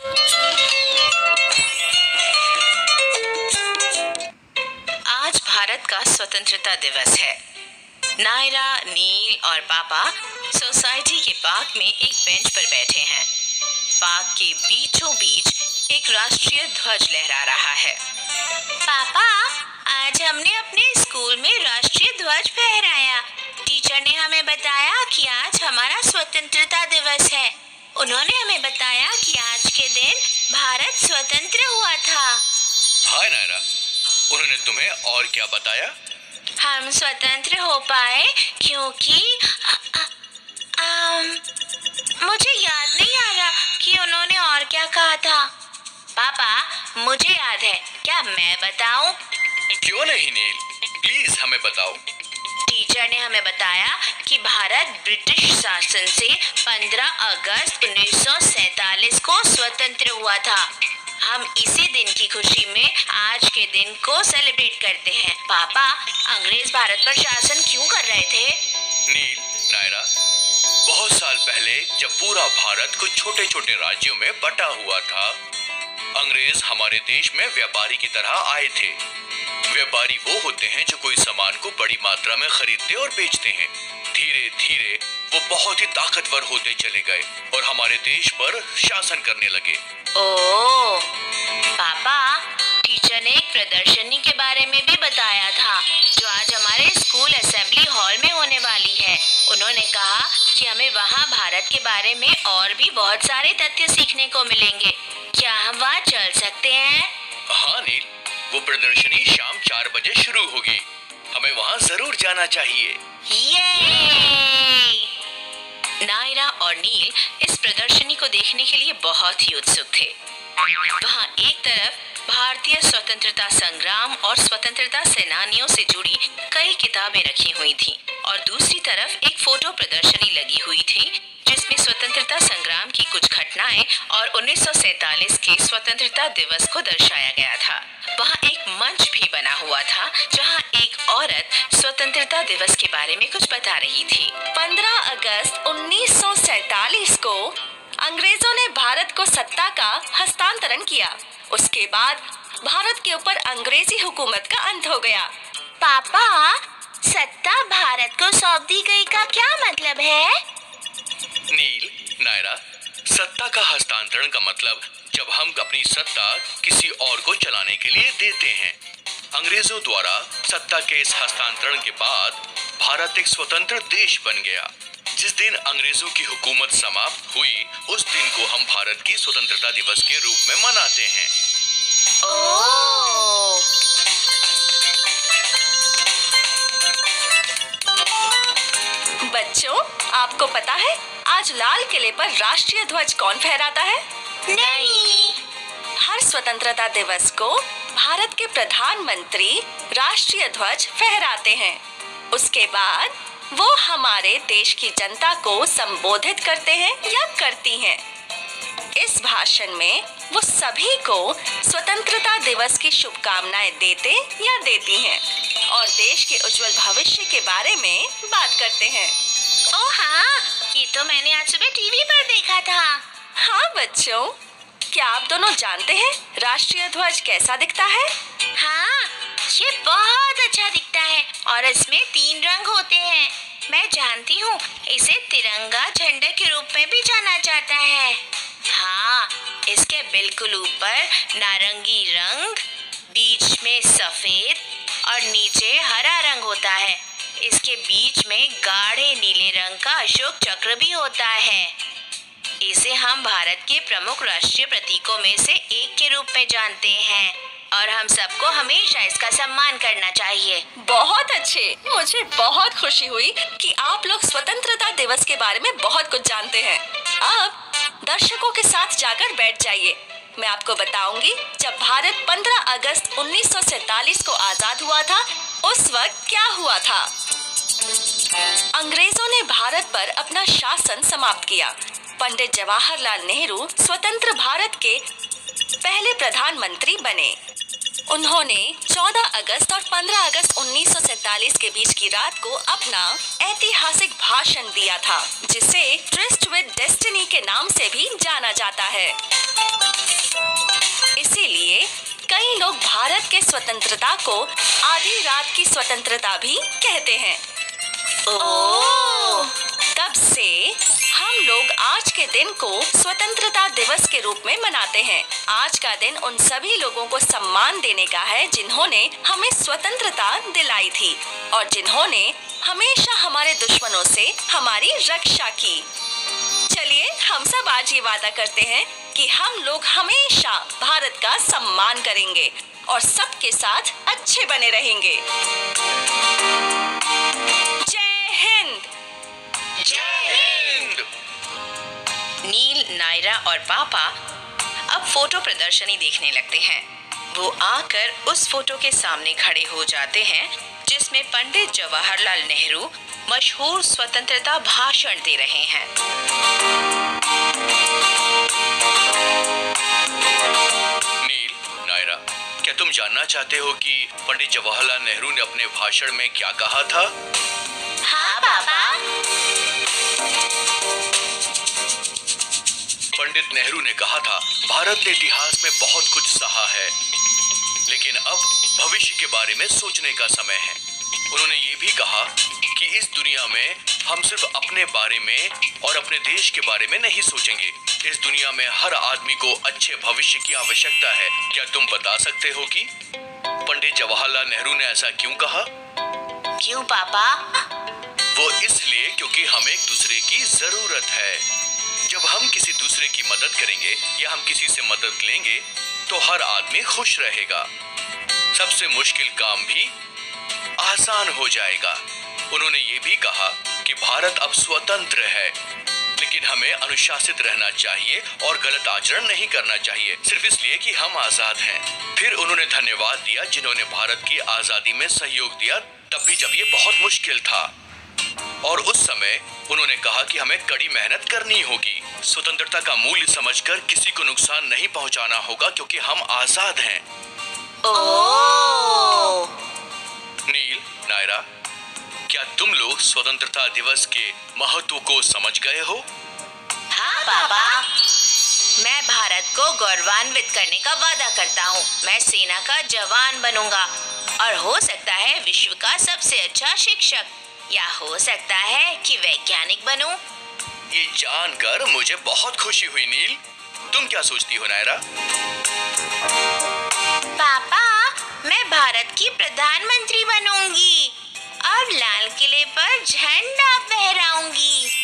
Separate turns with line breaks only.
आज भारत का स्वतंत्रता दिवस है। नायरा, नील और पापा सोसाइटी के पार्क में एक बेंच पर बैठे हैं। पार्क के बीचों बीच एक राष्ट्रीय ध्वज लहरा रहा है। पापा, आज हमने अपने स्कूल में राष्ट्रीय ध्वज फहराया। टीचर ने हमें बताया कि आज हमारा स्वतंत्रता दिवस है। उन्होंने हमें बताया कि आज के दिन भारत स्वतंत्र हुआ था।
हाय नायरा, उन्होंने तुम्हें और क्या बताया?
हम स्वतंत्र हो पाए क्योंकि मुझे याद नहीं आ रहा कि उन्होंने और क्या कहा था। पापा, मुझे याद है, क्या मैं बताऊं?
क्यों नहीं नील, प्लीज हमें बताओ।
टीचर ने हमें बताया कि भारत ब्रिटिश शासन से 15 अगस्त 1947 को स्वतंत्र हुआ था। हम इसी दिन की खुशी में आज के दिन को सेलिब्रेट करते हैं। पापा, अंग्रेज भारत पर शासन क्यों कर रहे थे?
नील, नायरा, बहुत साल पहले जब पूरा भारत कुछ छोटे छोटे राज्यों में बटा हुआ था, अंग्रेज हमारे देश में व्यापारी की तरह आए थे। व्यापारी वो होते हैं जो कोई सामान को बड़ी मात्रा में खरीदते और बेचते हैं। धीरे धीरे वो बहुत ही ताकतवर होते चले गए और हमारे देश पर शासन करने लगे।
ओह, पापा, टीचर ने एक प्रदर्शनी के बारे में भी बताया था जो आज हमारे स्कूल असेंबली हॉल में होने वाली है। उन्होंने कहा कि हमें वहाँ भारत के बारे में और भी बहुत सारे तथ्य सीखने को मिलेंगे। क्या हम वहाँ चल सकते हैं?
हाँ नील, वो प्रदर्शनी शाम 4 बजे शुरू होगी। हमें वहाँ जरूर जाना चाहिए।
ये! नायरा और नील इस प्रदर्शनी को देखने के लिए बहुत ही उत्सुक थे। वहाँ एक तरफ भारतीय स्वतंत्रता संग्राम और स्वतंत्रता सेनानियों से जुड़ी कई किताबें रखी हुई थीं और दूसरी तरफ एक फोटो प्रदर्शनी लगी हुई थी जिसमें स्वतंत्रता संग्राम की कुछ घटनाएं और 1947 के स्वतंत्रता दिवस को दर्शाया गया था। वहाँ एक मंच भी बना हुआ था जहाँ एक औरत स्वतंत्रता दिवस के बारे में कुछ बता रही थी।
15 अगस्त 1947 को अंग्रेजों ने भारत को सत्ता का हस्तांतरण किया। उसके बाद भारत के ऊपर अंग्रेजी हुकूमत का अंत हो गया।
पापा, सत्ता भारत को सौंप दी गई का क्या मतलब है?
नील, नायरा, सत्ता का हस्तांतरण का मतलब जब हम अपनी सत्ता किसी और को चलाने के लिए देते हैं। अंग्रेजों द्वारा सत्ता के इस हस्तांतरण के बाद भारत एक स्वतंत्र देश बन गया। जिस दिन अंग्रेजों की हुकूमत समाप्त हुई, उस दिन को हम भारत की स्वतंत्रता दिवस के रूप में मनाते हैं।
ओह!
बच्चों, आपको पता है आज लाल किले पर राष्ट्रीय ध्वज कौन फहराता है?
नहीं।
हर स्वतंत्रता दिवस को भारत के प्रधानमंत्री राष्ट्रीय ध्वज फहराते हैं। उसके बाद वो हमारे देश की जनता को संबोधित करते हैं या करती हैं। इस भाषण में वो सभी को स्वतंत्रता दिवस की शुभकामनाएं देते या देती हैं और देश के उज्जवल भविष्य के बारे में बात करते हैं।
ओह हाँ, ये तो मैंने आज सुबह टीवी पर देखा था।
हाँ बच्चों, क्या आप दोनों जानते हैं राष्ट्रीय ध्वज कैसा दिखता है?
हाँ, ये बहुत अच्छा दिखता है और इसमें 3 रंग होते हैं। मैं जानती हूँ, इसे तिरंगा झंडे के रूप में भी जाना जाता है। हाँ, इसके बिल्कुल ऊपर नारंगी रंग, बीच में सफेद और नीचे हरा रंग होता है। इसके बीच में गाढ़े नीले रंग का अशोक चक्र भी होता है। इसे हम भारत के प्रमुख राष्ट्रीय प्रतीकों में से एक के रूप में जानते हैं और हम सबको हमेशा इसका सम्मान करना चाहिए।
बहुत अच्छे, मुझे बहुत खुशी हुई कि आप लोग स्वतंत्रता दिवस के बारे में बहुत कुछ जानते हैं। अब दर्शकों के साथ जाकर बैठ जाइए। मैं आपको बताऊंगी जब भारत 15 अगस्त 1947 को आजाद हुआ था, उस वक्त क्या हुआ था। अंग्रेजों ने भारत पर अपना शासन समाप्त किया। पंडित जवाहरलाल नेहरू स्वतंत्र भारत के पहले प्रधानमंत्री बने। उन्होंने 14 अगस्त और 15 अगस्त 1947 के बीच की रात को अपना ऐतिहासिक भाषण दिया था, जिसे ट्रिस्ट विद डेस्टिनी के नाम से भी जाना जाता है। इसीलिए कई लोग भारत के स्वतंत्रता को आधी रात की स्वतंत्रता भी कहते हैं।
ओह,
तब से हम लोग आज के दिन को स्वतंत्रता दिवस के रूप में मनाते हैं। आज का दिन उन सभी लोगों को सम्मान देने का है जिन्होंने हमें स्वतंत्रता दिलाई थी और जिन्होंने हमेशा हमारे दुश्मनों से हमारी रक्षा की। चलिए हम सब आज ये वादा करते हैं कि हम लोग हमेशा भारत का सम्मान करेंगे और सबके साथ अच्छे बने रहेंगे। जय हिंद।
जय हिंद।
नील, नायरा और पापा अब फोटो प्रदर्शनी देखने लगते हैं। वो आकर उस फोटो के सामने खड़े हो जाते हैं जिसमें पंडित जवाहरलाल नेहरू मशहूर स्वतंत्रता भाषण दे रहे हैं।
नील, नायरा, क्या तुम जानना चाहते हो कि पंडित जवाहरलाल नेहरू ने अपने भाषण में क्या कहा था?
हाँ पापा।
पंडित नेहरू ने कहा था, भारत ने इतिहास में बहुत कुछ सहा है, लेकिन अब भविष्य के बारे में सोचने का समय है। उन्होंने ये भी कहा कि इस दुनिया में हम सिर्फ अपने बारे में और अपने देश के बारे में नहीं सोचेंगे। इस दुनिया में हर आदमी को अच्छे भविष्य की आवश्यकता है। क्या तुम बता सकते हो कि पंडित जवाहरलाल नेहरू ने ऐसा क्यों कहा?
क्यों पापा?
वो इसलिए क्योंकि हमें एक दूसरे की जरूरत है। जब हम किसी दूसरे की मदद करेंगे या हम किसी से मदद लेंगे तो हर आदमी खुश रहेगा। सबसे मुश्किल काम भी आसान हो जाएगा। उन्होंने ये भी कहा कि भारत अब स्वतंत्र है, लेकिन हमें अनुशासित रहना चाहिए और गलत आचरण नहीं करना चाहिए, सिर्फ इसलिए कि हम आजाद हैं। फिर उन्होंने धन्यवाद दिया जिन्होंने भारत की आजादी में सहयोग दिया, तब भी जब ये बहुत मुश्किल था। और उस समय उन्होंने कहा कि हमें कड़ी मेहनत करनी होगी। स्वतंत्रता का मूल्य समझकर किसी को नुकसान नहीं पहुंचाना होगा क्योंकि हम आजाद हैं।
ओह।
नील, नायरा, क्या तुम लोग स्वतंत्रता दिवस के महत्व को समझ गए हो?
हाँ पापा। मैं भारत को गौरवान्वित करने का वादा करता हूँ। मैं सेना का जवान बनूंगा और हो सकता है विश्व का सबसे अच्छा शिक्षक, या हो सकता है कि वैज्ञानिक बनूं।
ये जानकर मुझे बहुत खुशी हुई। नील, तुम क्या सोचती हो? नायरा?
पापा, मैं भारत की प्रधानमंत्री बनूंगी और लाल किले पर झंडा फहराऊंगी।